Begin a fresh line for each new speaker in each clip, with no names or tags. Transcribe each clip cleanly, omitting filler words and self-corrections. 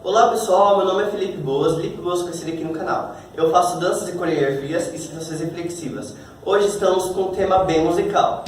Olá pessoal, meu nome é Felipe Boas conhecido aqui no canal. Eu faço danças e coreografias e situações reflexivas. Hoje estamos com um tema bem musical.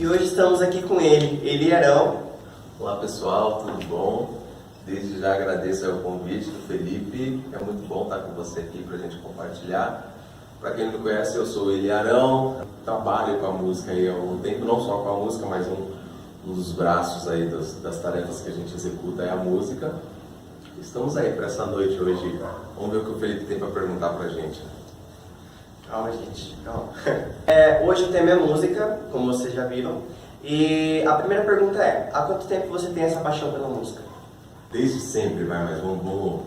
E hoje estamos aqui com ele Arão.
Olá pessoal, tudo bom? Desde já agradeço o convite do Felipe, é muito bom estar com você aqui para a gente compartilhar. Para quem não me conhece, eu sou Eli Arão, trabalho com a música aí há algum tempo, não só com a música, mas um dos braços aí das tarefas que a gente executa é a música. Estamos aí para essa noite hoje, vamos ver o que o Felipe tem para perguntar para a gente.
Calma, gente, calma. Hoje o tema é música, como vocês já viram. E a primeira pergunta é, há quanto tempo você tem essa paixão pela música?
Desde sempre, mas vamos,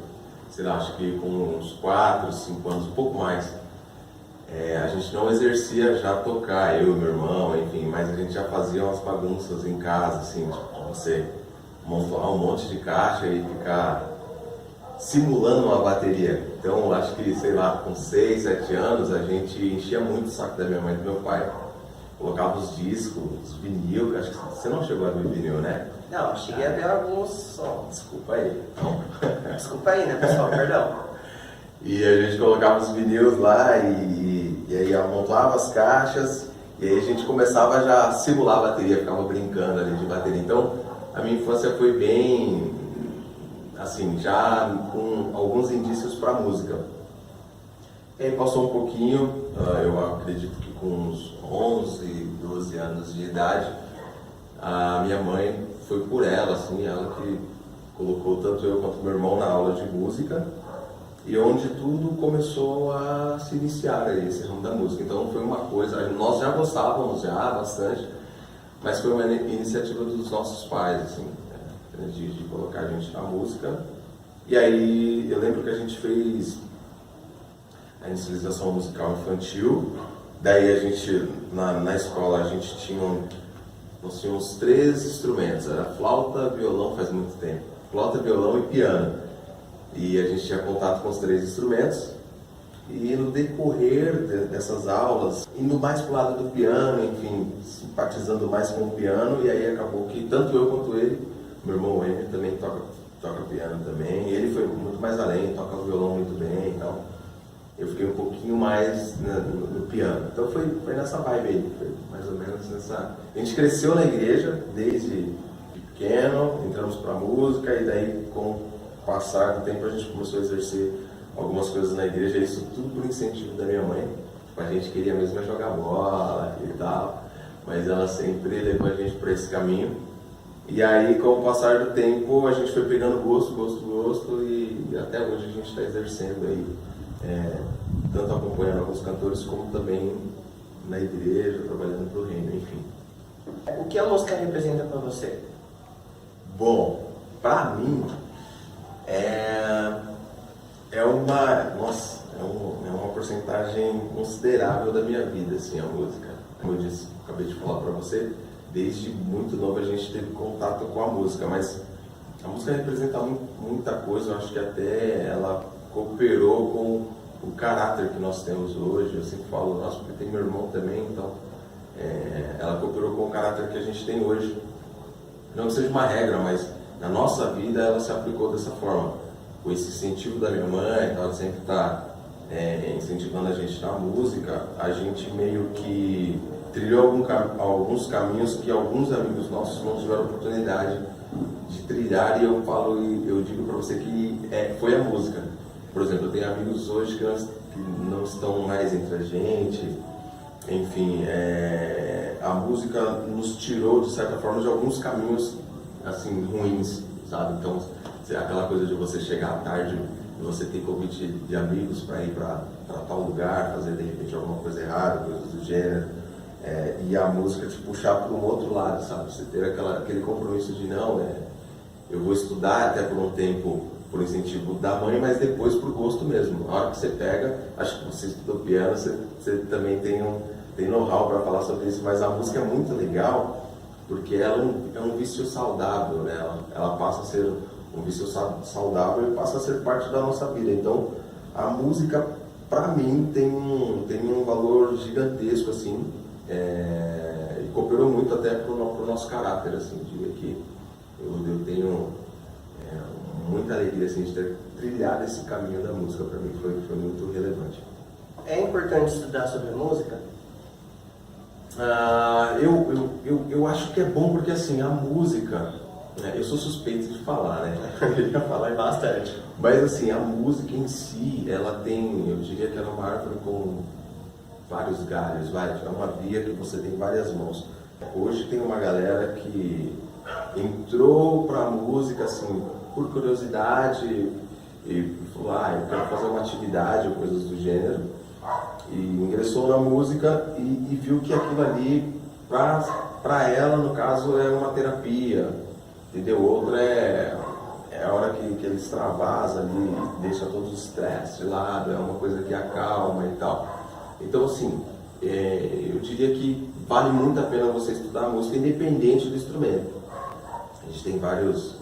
sei lá, acho que com uns 4, 5 anos, um pouco mais. A gente não exercia já tocar, eu e meu irmão, enfim, mas a gente já fazia umas bagunças em casa, assim, tipo, você montar um monte de caixa e ficar simulando uma bateria. Então, acho que, sei lá, com 6, 7 anos, a gente enchia muito o saco da minha mãe e do meu pai. Colocava os discos, os vinil, acho que você não chegou a ver vinil, né?
Não, cheguei a ver alguns só.
Desculpa aí.
Desculpa aí, né, pessoal? Perdão.
E a gente colocava os vinis lá e aí amontava as caixas e aí a gente começava já a simular a bateria, ficava brincando ali de bateria. Então, a minha infância foi bem, assim, já com alguns indícios para música. E aí passou um pouquinho, eu acredito que com uns 11, 12 anos de idade, a minha mãe foi por ela, assim, ela que colocou tanto eu quanto meu irmão na aula de música e onde tudo começou a se iniciar aí, esse ramo da música. Então foi uma coisa, nós já gostávamos já bastante, mas foi uma iniciativa dos nossos pais, assim, né, de colocar a gente na música. E aí eu lembro que a gente fez a inicialização musical infantil, daí a gente, na escola, a gente nós tínhamos 3 instrumentos, era flauta, violão, faz muito tempo, flauta, violão e piano. E a gente tinha contato com os 3 instrumentos, e no decorrer dessas aulas, indo mais pro lado do piano, enfim, simpatizando mais com o piano, e aí acabou que tanto eu quanto ele, meu irmão Emir também toca piano também, e ele foi muito mais além, toca o violão muito bem, então eu fiquei um pouquinho mais no piano. Então foi nessa vibe aí, foi mais ou menos nessa... A gente cresceu na igreja desde pequeno, entramos pra música, e daí com o passar do tempo a gente começou a exercer algumas coisas na igreja, isso tudo por incentivo da minha mãe. A gente queria mesmo jogar bola e tal, mas ela sempre levou a gente para esse caminho. E aí, com o passar do tempo, a gente foi pegando gosto, e até hoje a gente está exercendo aí, tanto acompanhando alguns cantores, como também na igreja, trabalhando pro reino, enfim.
O que a música representa para você?
Bom, para mim, é uma porcentagem considerável da minha vida, assim, a música. Como eu disse, acabei de falar para você, desde muito novo a gente teve contato com a música, mas a música representa muita coisa, eu acho que até ela cooperou com o caráter que nós temos hoje. Eu sempre falo, nossa, porque tem meu irmão também, então ela cooperou com o caráter que a gente tem hoje. Não que seja uma regra, mas na nossa vida ela se aplicou dessa forma. Com esse incentivo da minha mãe, ela sempre está incentivando a gente na música, a gente meio que trilhou alguns caminhos que alguns amigos nossos não tiveram oportunidade de trilhar, e eu digo para você que foi a música. Por exemplo, eu tenho amigos hoje que não estão mais entre a gente, enfim, a música nos tirou, de certa forma, de alguns caminhos, assim, ruins, sabe? Então, aquela coisa de você chegar à tarde e você ter convite de amigos para ir para tal lugar, fazer, de repente, alguma coisa errada, coisas do gênero, e a música te puxar para um outro lado, sabe? Você ter aquele compromisso de não, eu vou estudar até por um tempo por incentivo da mãe, mas depois por gosto mesmo. A hora que você pega, acho que você estudou piano, você também tem know-how para falar sobre isso, mas a música é muito legal porque ela é um vício saudável, né? Ela passa a ser um vício saudável e passa a ser parte da nossa vida. Então, a música, para mim, tem um valor gigantesco, assim, e cooperou muito até pro nosso caráter, assim, diria que eu tenho muita alegria, assim, de ter trilhado esse caminho da música. Para mim foi muito relevante.
É importante estudar sobre música?
Eu acho que é bom porque, assim, a música, né, eu sou suspeito de falar, né? Eu ia falar bastante. Mas, assim, a música em si, ela tem, eu diria que ela é uma árvore com vários galhos, é uma via que você tem várias mãos. Hoje tem uma galera que entrou pra música, assim, por curiosidade e falou, eu quero fazer uma atividade ou coisas do gênero. E ingressou na música e viu que aquilo ali, para ela, no caso, é uma terapia, entendeu? Outra é a hora que ele extravasa ali, deixa todos os estresses de lado, é uma coisa que acalma e tal. Então, assim, eu diria que vale muito a pena você estudar música independente do instrumento. A gente tem vários...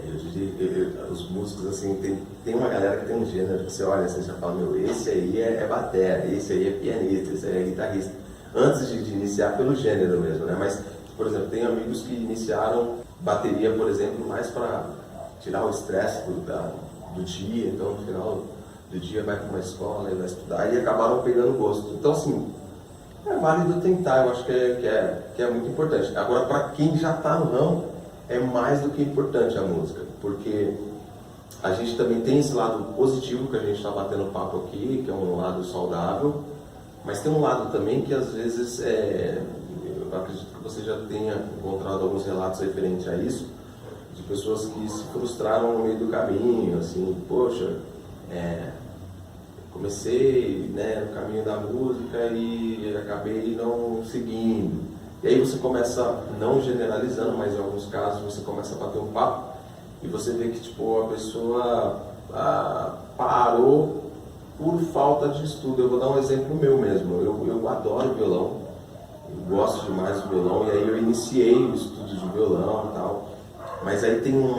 eu diria os músicos, assim, tem uma galera que tem um gênero que você olha assim, você já fala, esse aí é batera, esse aí é pianista, esse aí é guitarrista. Antes de iniciar pelo gênero mesmo, né? Mas, por exemplo, tem amigos que iniciaram bateria, por exemplo, mais para tirar o estresse do dia, então no final do dia vai para uma escola e vai estudar e acabaram pegando gosto. Então, assim, é válido tentar, eu acho que é muito importante. Agora, para quem já está no ramo, é mais do que importante a música, porque a gente também tem esse lado positivo que a gente está batendo papo aqui, que é um lado saudável, mas tem um lado também que às vezes, eu acredito que você já tenha encontrado alguns relatos referentes a isso, de pessoas que se frustraram no meio do caminho, assim, poxa, comecei, né, no caminho da música e acabei não seguindo. E aí você começa, não generalizando, mas em alguns casos você começa a bater um papo e você vê que tipo, a pessoa parou por falta de estudo. Eu vou dar um exemplo meu mesmo. Eu adoro violão, eu gosto demais do violão, e aí eu iniciei o estudo de violão e tal. Mas aí tem um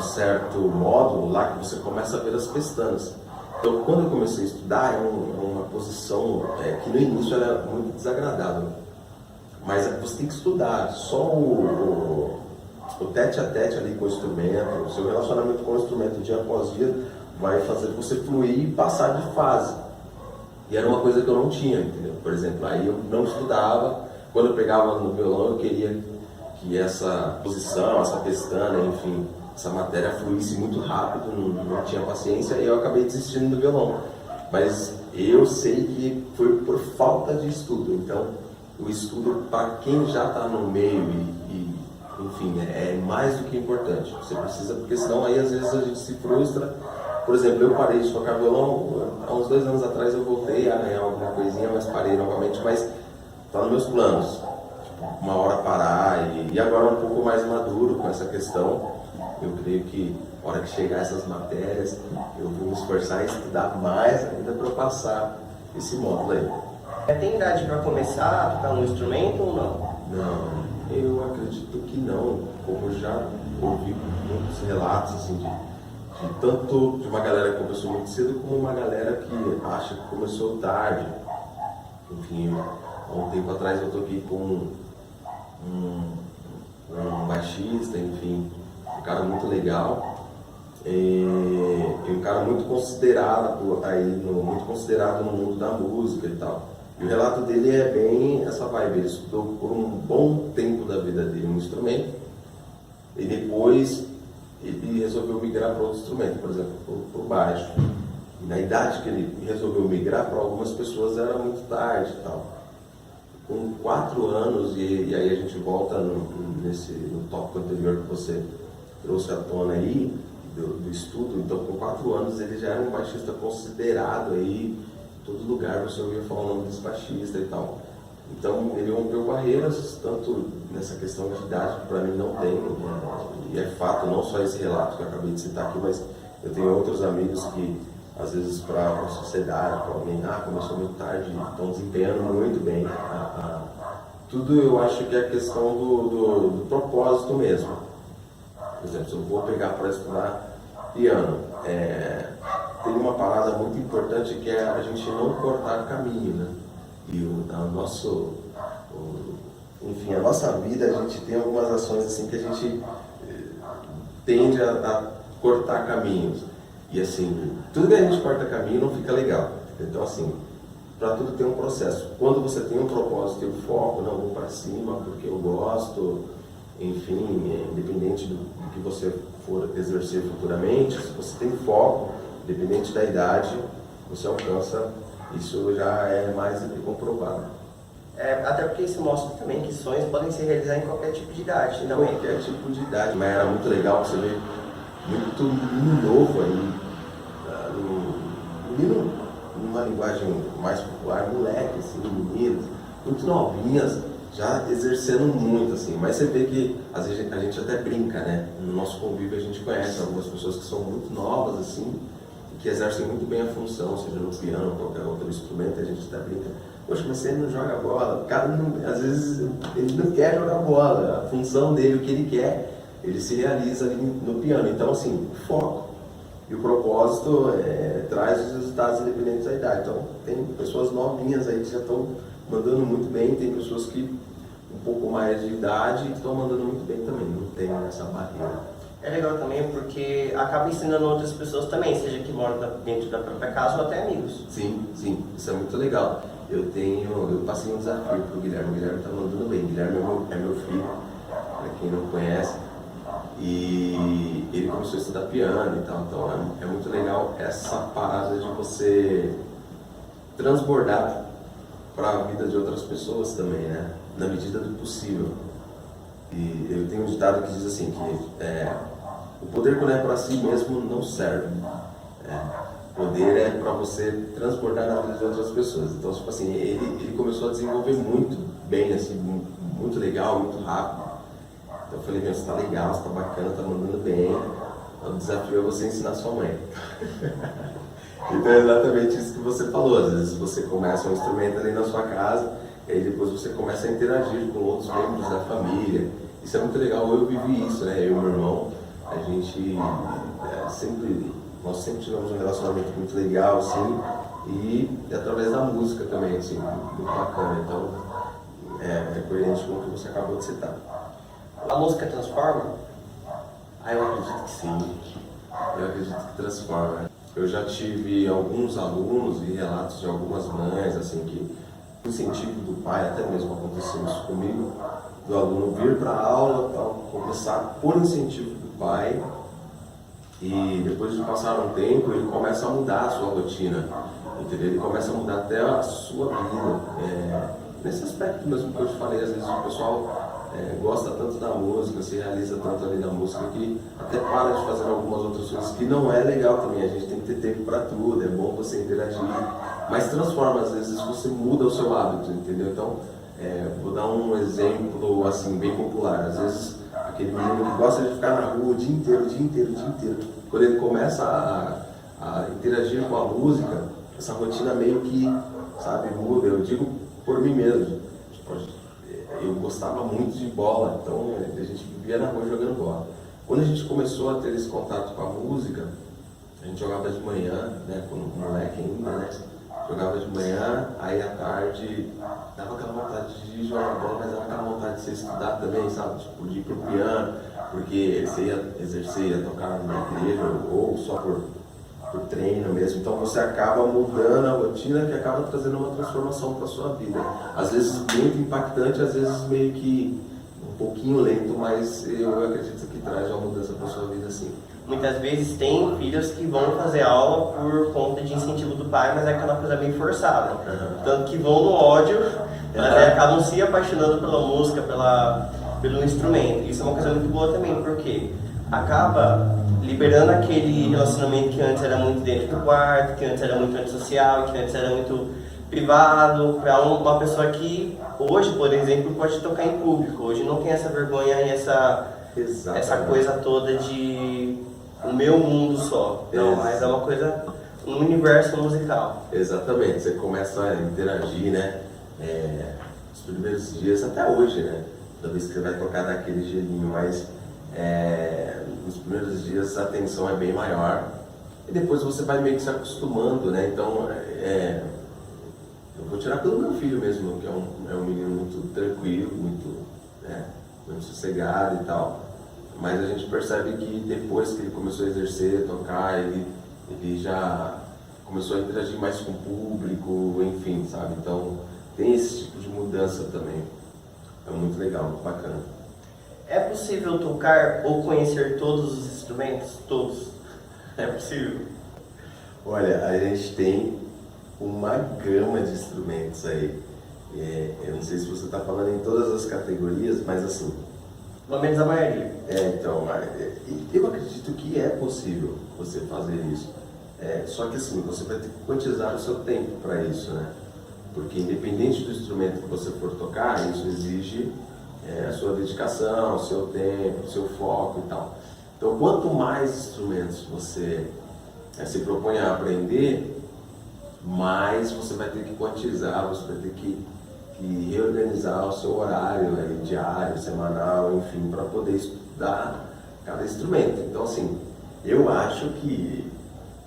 certo módulo lá que você começa a ver as pestanas. Então, quando eu comecei a estudar, é uma posição que no início era muito desagradável. Mas você tem que estudar. Só o tete a tete ali com o instrumento, o seu relacionamento com o instrumento dia após dia, vai fazer você fluir e passar de fase. E era uma coisa que eu não tinha, entendeu? Por exemplo, aí eu não estudava. Quando eu pegava no violão, eu queria que essa posição, essa pestana, enfim, essa matéria fluísse muito rápido, não tinha paciência, e eu acabei desistindo do violão. Mas eu sei que foi por falta de estudo. Então, o estudo, para quem já está no meio enfim, é mais do que importante. Você precisa, porque senão aí às vezes a gente se frustra. Por exemplo, eu parei de tocar violão, há uns 2 anos atrás eu voltei a ganhar alguma coisinha, mas parei novamente, mas está nos meus planos. Uma hora parar, e agora um pouco mais maduro com essa questão. Eu creio que na hora que chegar essas matérias, eu vou me esforçar em estudar mais ainda para passar esse módulo aí.
Tem idade para começar a tocar um instrumento ou não?
Não, eu acredito que não. Como já ouvi muitos relatos assim, de tanto de uma galera que começou muito cedo, como uma galera que acha que começou tarde. Enfim, há um tempo atrás eu toquei com um baixista, enfim, um cara muito legal, e um cara muito considerado muito considerado no mundo da música e tal. E o relato dele é bem essa vibe. Ele estudou por um bom tempo da vida dele um instrumento e depois ele resolveu migrar para outro instrumento, por exemplo, para o baixo. E na idade que ele resolveu migrar, para algumas pessoas era muito tarde e tal. Com 4 anos, e aí a gente volta no tópico anterior que você trouxe à tona aí, do estudo. Então, com 4 anos ele já era um baixista considerado aí, em todo lugar você ouvia falar o nome desse baixista e tal. Então ele rompeu barreiras, tanto nessa questão de idade, que para mim não tem, e é fato, não só esse relato que eu acabei de citar aqui, mas eu tenho outros amigos que, às vezes, para a sociedade, para alguém, começou muito tarde, estão desempenhando muito bem. Tudo eu acho que é questão do propósito mesmo. Por exemplo, se eu vou pegar para estudar piano, tem uma parada muito importante que é a gente não cortar caminho, né? E enfim, a nossa vida, a gente tem algumas ações assim que a gente tende a cortar caminhos. E assim, tudo que a gente corta caminho não fica legal. Então assim, para tudo tem um processo. Quando você tem um propósito e um foco, não, vou para cima porque eu gosto, enfim, independente do que você for exercer futuramente, se você tem foco, independente da idade, você alcança, isso já é mais do que comprovado.
Até porque isso mostra também que sonhos podem se realizar em qualquer tipo de idade.
Não, qualquer tipo de idade, mas era muito legal você ver muito menino novo aí, menino, numa linguagem mais popular, moleque, assim, meninas, muito novinhas, já exercendo muito, assim, mas você vê que às vezes a gente até brinca, né? No nosso convívio a gente conhece algumas pessoas que são muito novas, assim, que exercem muito bem a função, seja no piano ou qualquer outro instrumento, a gente até brinca. Poxa, mas você não joga bola, o cara não, às vezes ele não quer jogar bola, a função dele, o que ele quer, ele se realiza ali no piano. Então, assim, foco. E o propósito traz os resultados independentes da idade. Então, tem pessoas novinhas aí que já estão mandando muito bem, tem pessoas que um pouco mais de idade que estão mandando muito bem também, não tem essa barreira.
É legal também porque acaba ensinando outras pessoas também, seja que moram dentro da própria casa ou até amigos.
Sim, isso é muito legal. Eu passei um desafio para o Guilherme está mandando bem. Guilherme é meu filho, para quem não conhece, e ele começou a estudar piano e tal, então é muito legal essa parada de você transbordar para a vida de outras pessoas também, né? Na medida do possível. E eu tenho um ditado que diz assim, que o poder quando é para si mesmo não serve. Poder é para você transbordar na vida de outras pessoas. Então, tipo assim, ele começou a desenvolver muito bem, assim, muito legal, muito rápido. Então eu falei, você tá legal, você tá bacana, tá mandando bem. O desafio é você ensinar sua mãe. Então é exatamente isso que você falou. Às vezes você começa um instrumento ali na sua casa, e aí depois você começa a interagir com outros membros da família. Isso é muito legal, eu vivi isso, né? Eu e meu irmão, a gente nós sempre tivemos um relacionamento muito legal, assim, e através da música também, assim, muito bacana. Então, é coerente com o que você acabou de citar.
A música transforma?
Eu acredito que sim. Eu acredito que transforma. Eu já tive alguns alunos e relatos de algumas mães, assim, que o incentivo do pai, até mesmo aconteceu isso comigo, do aluno vir para a aula, começar por incentivo do pai, e depois de passar um tempo, ele começa a mudar a sua rotina, entendeu? Ele começa a mudar até a sua vida. Nesse aspecto mesmo que eu te falei, às vezes o pessoal gosta tanto da música, se realiza tanto ali na música, que até para de fazer algumas outras coisas, que não é legal também. A gente tem que ter tempo para tudo, é bom você interagir, mas transforma, às vezes você muda o seu hábito, entendeu? Então, vou dar um exemplo assim, bem popular. Às vezes, aquele menino que gosta de ficar na rua o dia inteiro, quando ele começa a interagir com a música, essa rotina meio que, sabe, muda. Eu digo por mim mesmo. Eu gostava muito de bola, então a gente vivia na rua jogando bola. Quando a gente começou a ter esse contato com a música, a gente jogava de manhã, né, quando moleque ainda, né? Jogava de manhã, aí à tarde dava aquela vontade de jogar bola, mas dava aquela vontade de você estudar também, sabe? Tipo, de ir pro piano, porque você ia exercer, ia tocar na igreja, ou só por treino mesmo. Então você acaba mudando a rotina, que acaba trazendo uma transformação para sua vida. Às vezes muito impactante, às vezes meio que um pouquinho lento, mas eu acredito que traz uma mudança para sua vida, sim.
Muitas vezes tem filhos que vão fazer aula por conta de incentivo do pai, mas é aquela coisa bem forçada. Tanto que vão no ódio, mas aí acabam se apaixonando pela música, pelo instrumento. Isso é uma coisa muito boa também, porque acaba liberando aquele relacionamento que antes era muito dentro do quarto, que antes era muito antissocial, que antes era muito privado, para uma pessoa que hoje, por exemplo, pode tocar em público. Hoje não tem essa vergonha e essa coisa toda de o meu mundo só. Não, mas é uma coisa, um universo musical.
Exatamente, você começa a interagir, né? Os primeiros dias, até hoje, né? Toda vez que você vai tocar naquele gelinho, mas nos primeiros dias a tensão é bem maior e depois você vai meio que se acostumando, né? Então, eu vou tirar pelo meu filho mesmo, que é um menino muito tranquilo, muito sossegado e tal, mas a gente percebe que depois que ele começou a exercer, tocar, ele já começou a interagir mais com o público, enfim, sabe? Então, tem esse tipo de mudança também. É muito legal, muito bacana.
É possível tocar ou conhecer todos os instrumentos? Todos. É possível?
Olha, a gente tem uma gama de instrumentos aí. Eu não sei se você está falando em todas as categorias, mas assim...
Pelo menos a maioria.
Então, eu acredito que é possível você fazer isso. Só que assim, você vai ter que quantizar o seu tempo para isso, né? Porque independente do instrumento que você for tocar, isso exige a sua dedicação, o seu tempo, o seu foco e tal. Então, quanto mais instrumentos você se propõe a aprender, mais você vai ter que quantizar, você vai ter que reorganizar o seu horário diário, semanal, enfim, para poder estudar cada instrumento. Então, assim, eu acho que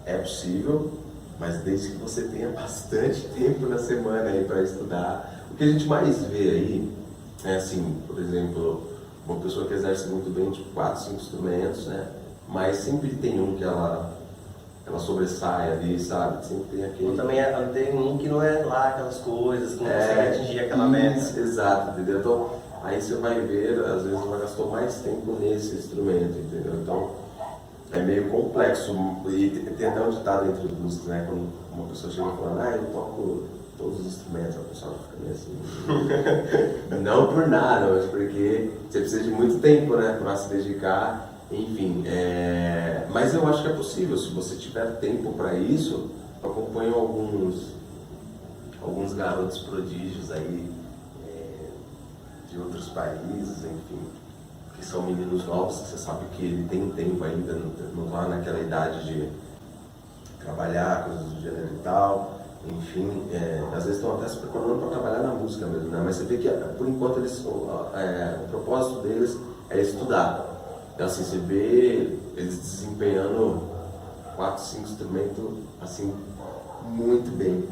é possível, mas desde que você tenha bastante tempo na semana aí para estudar. O que a gente mais vê aí é assim, por exemplo, uma pessoa que exerce muito bem, tipo 4, 5 instrumentos, né? Mas sempre tem um que ela sobressai ali, sabe? Sempre tem aquele...
Ou também tem um que não é lá aquelas coisas, que não consegue atingir aquela meta.
Exato, entendeu? Então, aí você vai ver, às vezes ela gastou mais tempo nesse instrumento, entendeu? Então, é meio complexo. E tem até um ditado entre os músicos, né? Quando uma pessoa chega falando, eu toco todos os instrumentos, a pessoa fica meio assim... Não por nada, mas porque você precisa de muito tempo, né? Para se dedicar. Enfim, mas eu acho que é possível, se você tiver tempo para isso. Eu acompanho alguns garotos prodígios aí de outros países, enfim, que são meninos novos, que você sabe que ele tem tempo ainda, não está naquela idade de trabalhar, coisas do gênero e tal, enfim, às vezes estão até se preparando para trabalhar na música mesmo, né? Mas você vê que por enquanto o propósito deles é estudar. Então, assim, você vê eles desempenhando 4, 5 instrumentos, assim, muito bem,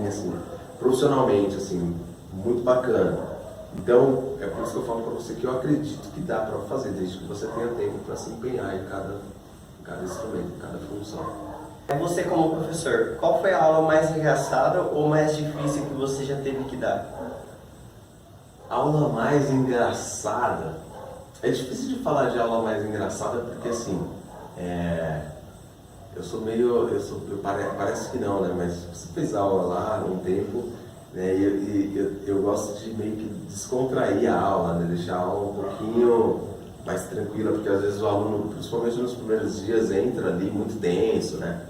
assim, profissionalmente, assim, muito bacana. Então, é por isso que eu falo para você que eu acredito que dá para fazer, desde que você tenha tempo para se empenhar em cada instrumento, em cada função.
Você, como professor, qual foi a aula mais engraçada ou mais difícil que você já teve que dar?
A aula mais engraçada... É difícil de falar de aula mais engraçada porque assim, parece que não, né? Mas você fez aula lá há um tempo, né? E eu gosto de meio que descontrair a aula, né? Deixar a aula um pouquinho mais tranquila, porque às vezes o aluno, principalmente nos primeiros dias, entra ali muito tenso, né?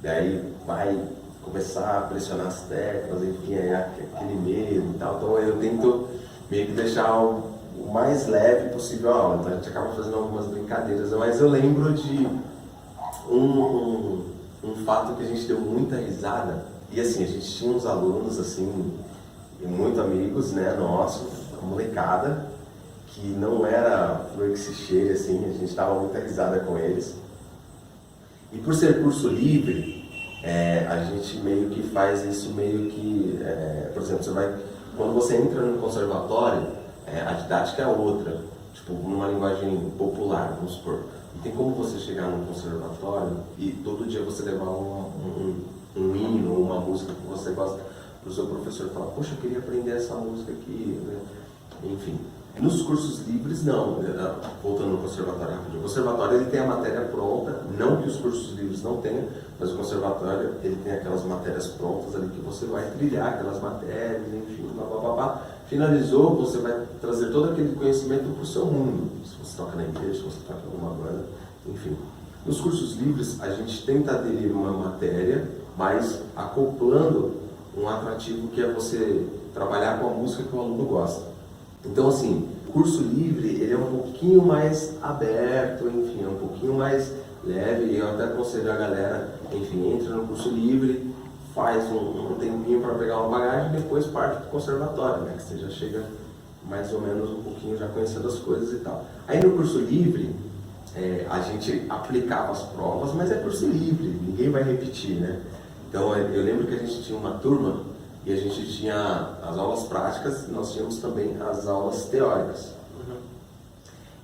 Daí vai começar a pressionar as teclas, enfim, aquele medo e tal. Então eu tento meio que deixar o mais leve possível a aula, então a gente acaba fazendo algumas brincadeiras, mas eu lembro de um fato que a gente deu muita risada, e assim, a gente tinha uns alunos assim, muito amigos, né, nossos, a molecada, que não era flor que se cheire, assim, a gente dava muita risada com eles, e por ser curso livre, a gente meio que faz isso meio que, por exemplo, quando você entra no conservatório, a didática é outra, tipo, numa linguagem popular, vamos supor. Não tem como você chegar num conservatório e todo dia você levar um hino ou uma música que você gosta para o seu professor falar, poxa, eu queria aprender essa música aqui, né? Enfim. Nos cursos livres, não. Voltando no conservatório rapidinho. O conservatório ele tem a matéria pronta, não que os cursos livres não tenham, mas o conservatório ele tem aquelas matérias prontas ali que você vai trilhar aquelas matérias, enfim, blá. Finalizou, você vai trazer todo aquele conhecimento para o seu mundo. Se você toca na igreja, se você toca em alguma banda, enfim. Nos cursos livres, a gente tenta aderir uma matéria mas acoplando um atrativo que é você trabalhar com a música que o aluno gosta. Então, assim, o curso livre, ele é um pouquinho mais aberto, enfim, é um pouquinho mais leve, e eu até aconselho a galera, enfim, entra no curso livre, faz um tempinho para pegar uma bagagem e depois parte para o conservatório, né, que você já chega mais ou menos um pouquinho já conhecendo as coisas e tal. Aí no curso livre, a gente aplicava as provas, mas é curso livre, ninguém vai repetir, né? Então eu lembro que a gente tinha uma turma e a gente tinha as aulas práticas e nós tínhamos também as aulas teóricas.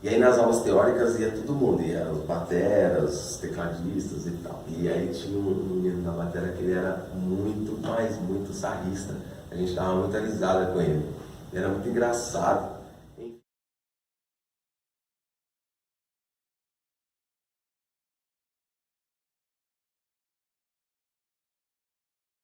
E aí nas aulas teóricas ia todo mundo, ia os bateras, os tecladistas e tal. E aí tinha um menino na batera que ele era muito sarrista. A gente dava muita risada com ele. Ele era muito engraçado.